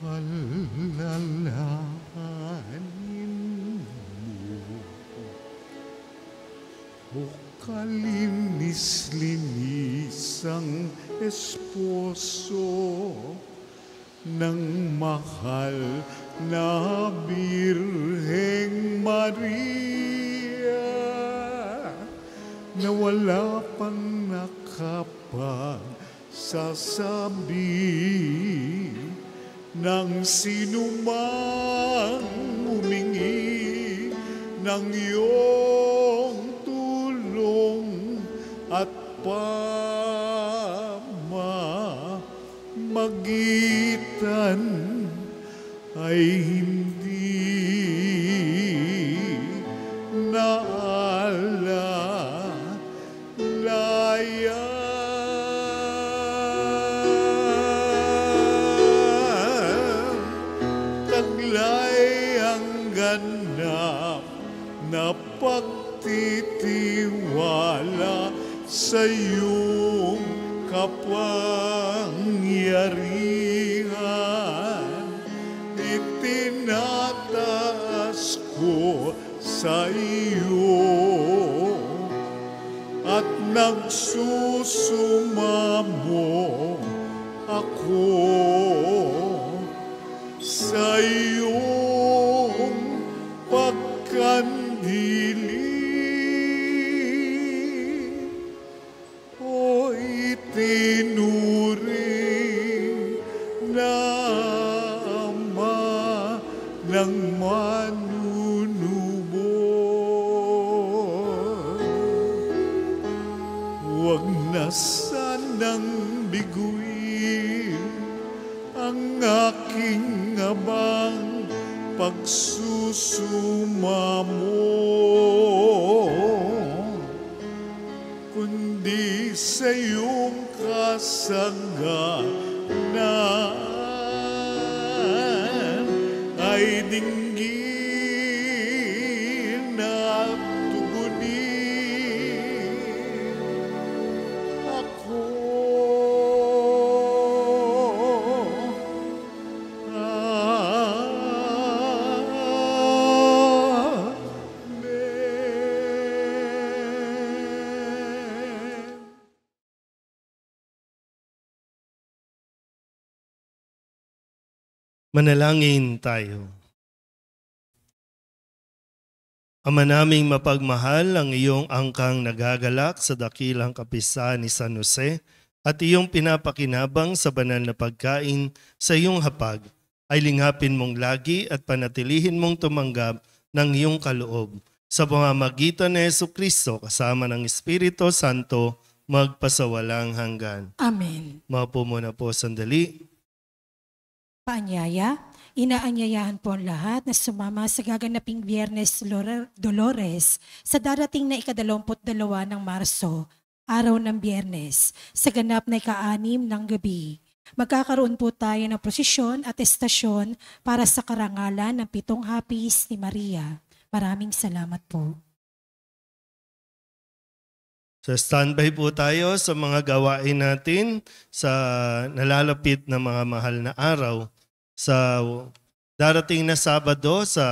Speaker 3: Alalahanin mo o kalinis-linisang esposo ng mahal na Birheng Maria na wala pang nakapagsasabi nang sinumang humingi ng iyong tulong at pamamagitan ay hindi naalalayan. Taglay ang ganap na pagtitiwala sa iyong kapangyarihan. Itinataas ko sa iyo at nagsusumamo ako sa iyong pagkandili o itinuring na Ama ng manunubos. Huwag na sanang biguin ang aking abang pagsusumamo, kundi sa iyong kasaganan ay dinggin at tugunin ako.
Speaker 4: Manalangin tayo. Ama naming mapagmahal, ang iyong angkang nagagalak sa dakilang kapistahan ni San Jose at iyong pinapakinabang sa banal na pagkain sa iyong hapag ay linghapin mong lagi at panatilihin mong tumanggap ng iyong kaloob. Sa pamamagitan ni Jesucristo kasama ng Espiritu Santo, magpasawalang hanggan.
Speaker 2: Amen.
Speaker 4: Maupo muna po sandali.
Speaker 2: Paanyaya, Inaanyayahan po ang lahat na sumama sa gaganaping Biyernes Dolores sa darating na ika-22 ng Marso, araw ng Biyernes, sa ganap na ika-6 ng gabi. Magkakaroon po tayo ng prosesyon at estasyon para sa karangalan ng 7 hapis ni Maria. Maraming salamat po.
Speaker 4: So standby po tayo sa mga gawain natin sa nalalapit na mga mahal na araw. Sa darating na Sabado sa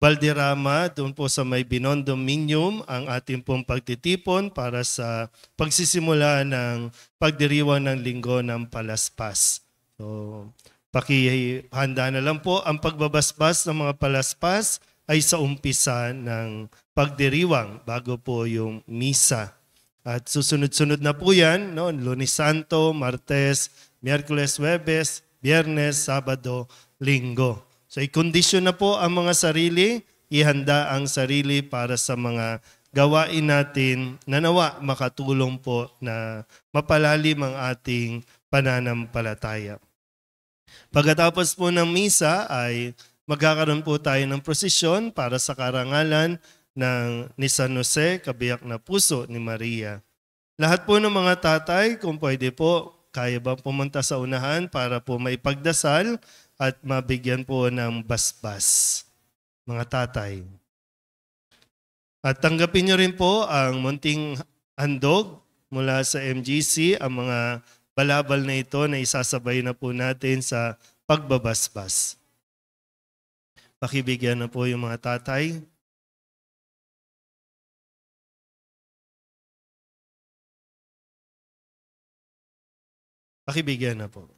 Speaker 4: Valderrama, doon po sa may Binondominium, ang ating pong pagtitipon para sa pagsisimula ng pagdiriwang ng Linggo ng Palaspas. So, pakihanda na lang po ang pagbabasbas ng mga palaspas ay sa umpisa ng pagdiriwang bago po yung misa. At susunod-sunod na po yan, no? Lunes Santo, Martes, Miyerkules, Huwebes, Biyernes, Sabado, Linggo. So i-kondisyon na po ang mga sarili, ihanda ang sarili para sa mga gawain natin na nawa makatulong po na mapalalim ang ating pananampalataya. Pagkatapos po ng misa ay magkakaroon po tayo ng prosesyon para sa karangalan ni San Jose, kabiyak na puso ni Maria. Lahat po ng mga tatay, kung pwede po, kaya ba pumunta sa unahan para po maipagdasal at mabigyan po ng basbas, mga tatay. At tanggapin nyo rin po ang munting handog mula sa MGC, ang mga balabal na ito na isasabay na po natin sa pagbabasbas. Pakibigyan na po yung mga tatay. Pakibigyan na po.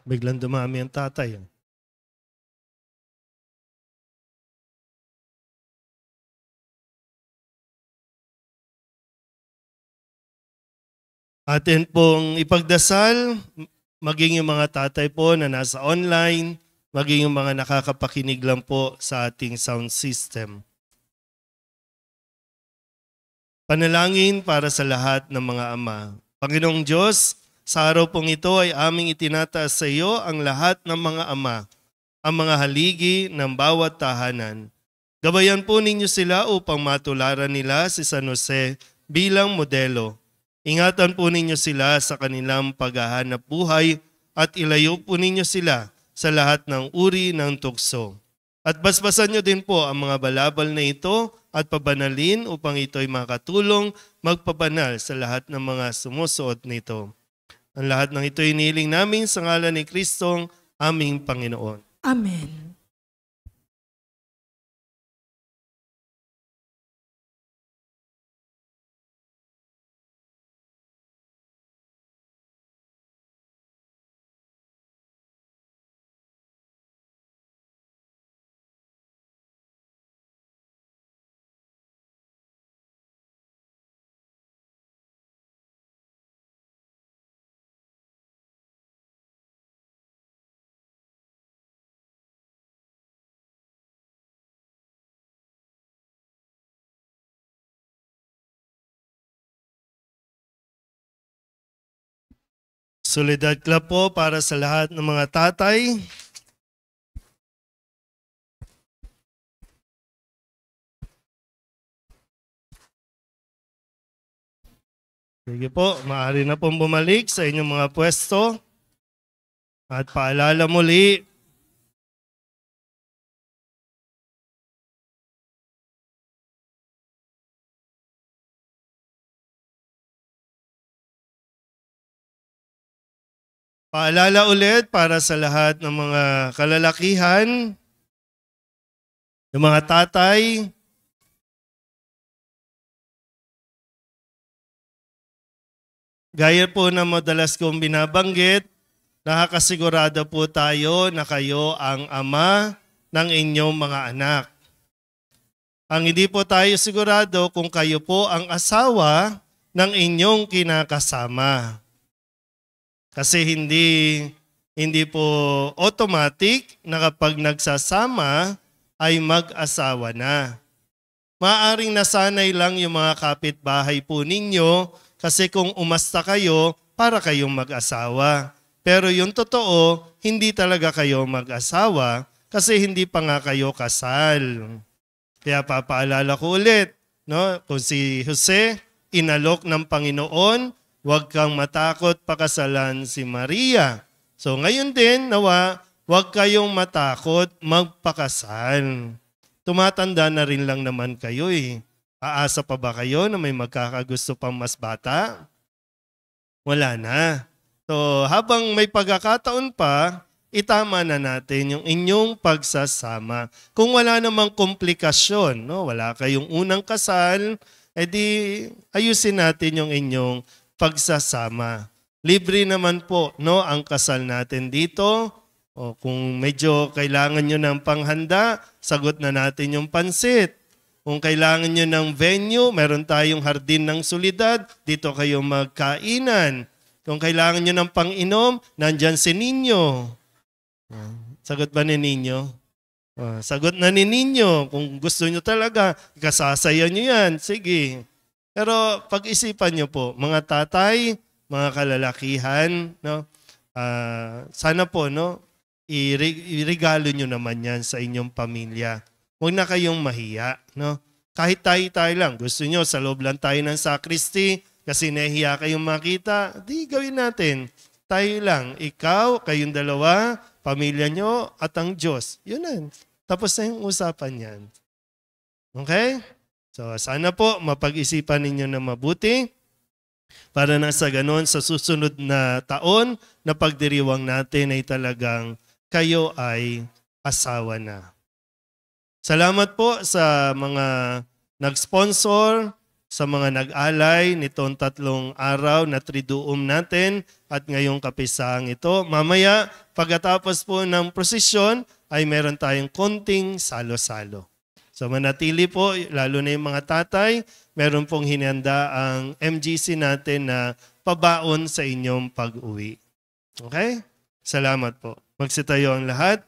Speaker 4: Biglang dumami ang tatay. Atin pong ipagdasal, maging yung mga tatay po na nasa online, maging yung mga nakakapakinig lang po sa ating sound system. Panalangin para sa lahat ng mga ama. Panginoong Diyos, sa araw pong ito ay aming itinataas sa iyo ang lahat ng mga ama, ang mga haligi ng bawat tahanan. Gabayan po ninyo sila upang matularan nila si San Jose bilang modelo. Ingatan po ninyo sila sa kanilang paghahanap buhay at ilayo po ninyo sila sa lahat ng uri ng tukso. At basbasan nyo din po ang mga balabal na ito at pabanalin upang ito'y makatulong magpabanal sa lahat ng mga sumusuot nito. Ang lahat ng ito'y iniling namin sa ngalan ni Kristong aming Panginoon.
Speaker 2: Amen.
Speaker 4: Solidad Club po para sa lahat ng mga tatay. Sige po, maaari na pong bumalik sa inyong mga pwesto. At paalala muli, paalala ulit para sa lahat ng mga kalalakihan, ng mga tatay, gaya po na madalas kong binabanggit, nakakasigurado po tayo na kayo ang ama ng inyong mga anak. Ang hindi po tayo sigurado kung kayo po ang asawa ng inyong kinakasama. Kasi hindi Hindi po automatic na kapag nagsasama ay mag-asawa na. Maaring nasanay lang yung mga kapitbahay po ninyo kasi kung umasta kayo, para kayong mag-asawa. Pero yung totoo, hindi talaga kayo mag-asawa kasi hindi pa nga kayo kasal. Kaya papaalala ko ulit, no? Kung si Jose, inalok ng Panginoon, huwag kang matakot pakasalan si Maria. So ngayon din, nawa, huwag kayong matakot magpakasal. Tumatanda na rin lang naman kayo eh. Aasa pa ba kayo na may magkakagusto pang mas bata? Wala na. So habang may pagkakataon pa, itama na natin yung inyong pagsasama. Kung wala namang komplikasyon, no? Wala kayong unang kasal, edi ayusin natin yung inyong pagsasama. Libre naman po, no, ang kasal natin dito. O kung medyo kailangan nyo ng panghanda, sagot na natin yung pansit. Kung kailangan nyo ng venue, meron tayong hardin ng solidad, dito kayo magkainan. Kung kailangan nyo ng pang-inom, nandyan si Ninyo. Sagot ba ni Ninyo? Sagot na ni Ninyo. Kung gusto nyo talaga, kasasaya nyo yan. Sige. Pero pag-isipan nyo po, mga tatay, mga kalalakihan, no? Sana po, no? Iregalo nyo naman yan sa inyong pamilya. Huwag na kayong mahiya, no? Kahit tayo lang, gusto nyo, sa loob lang tayo ng sakristi, kasi nahihiya kayong makita, di gawin natin. Tayo lang, ikaw, kayong dalawa, pamilya nyo, at ang Diyos. Yun na. Tapos na yung usapan yan. Okay? So sana po, mapag-isipan ninyo na mabuti para na sa ganon, sa susunod na taon, na pagdiriwang natin ay talagang kayo ay asawa na. Salamat po sa mga nag-sponsor, sa mga nag-alay nitong 3 araw na triduum natin at ngayong kapisang ito. Mamaya, pagkatapos po ng prosesyon, ay meron tayong konting salo-salo. So manatili po, lalo na yung mga tatay, meron pong hinanda ang MGC natin na pabaon sa inyong pag-uwi. Okay? Salamat po. Magsitayo ang lahat.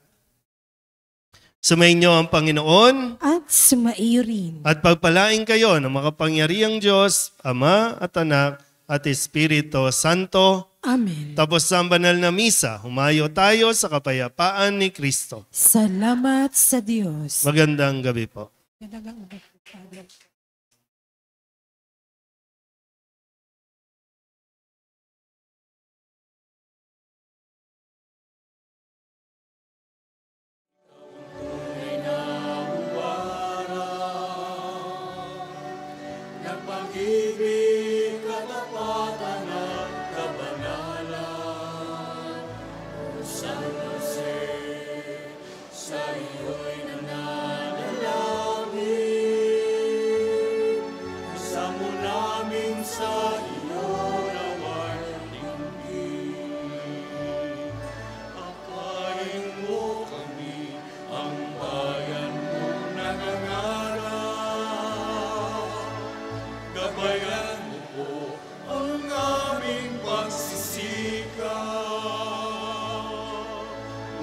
Speaker 4: Sumainyo ang Panginoon
Speaker 2: At sumaiyo rin.
Speaker 4: at pagpalain kayo ng makapangyarihang Diyos, Ama at Anak at Espiritu Santo.
Speaker 2: Amen.
Speaker 4: Tapos sa banal na misa, humayo tayo sa kapayapaan ni Kristo.
Speaker 2: Salamat sa Diyos.
Speaker 4: Magandang gabi po.
Speaker 2: Magandang gabi, Father.
Speaker 3: Pag-ibig, katapatan at kabanalan. O San Jose, sa iyo'y nananalangin. Isama mo namin sa iyo nawa'y dinggin. Akayin mo kami, ang bayan mo nangangarap. Gabayan mo po ang aming pagsisikap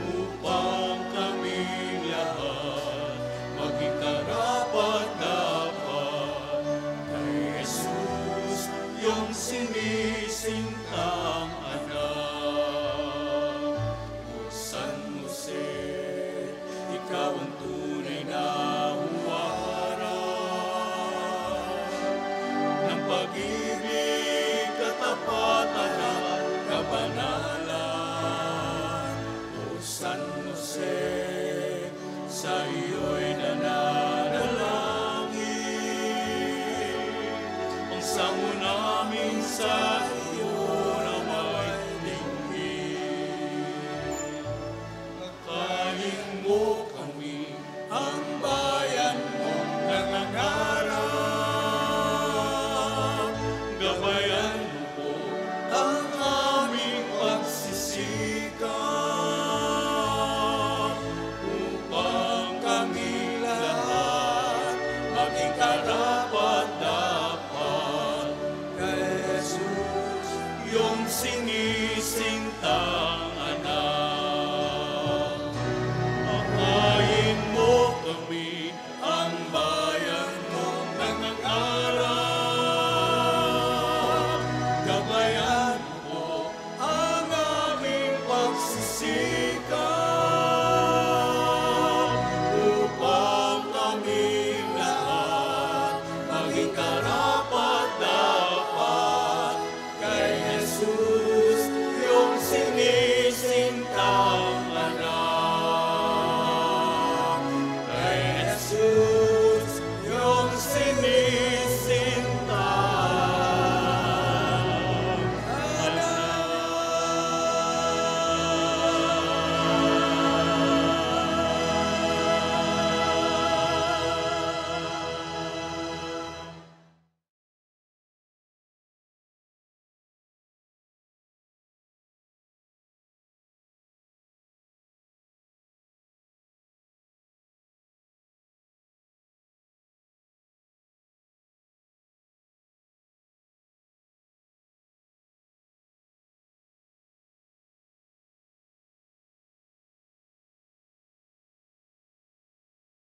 Speaker 3: upang kaming lahat maging karapat-dapat kay Jesus, iyong sinisintang anak. O San Jose, ikaw ang tunay na pag-ibig, katapatan at kabanalan. O San Jose, sa iyo'y nananalangin. Ang sango namin sa iyo na may dinggin. Akayin mo kami, ang bayan mong nangangarap. Gabayan mo po ang aming pagsisikap upang kami lahat maging karapat-dapat kay Jesus, iyong sinisingtan.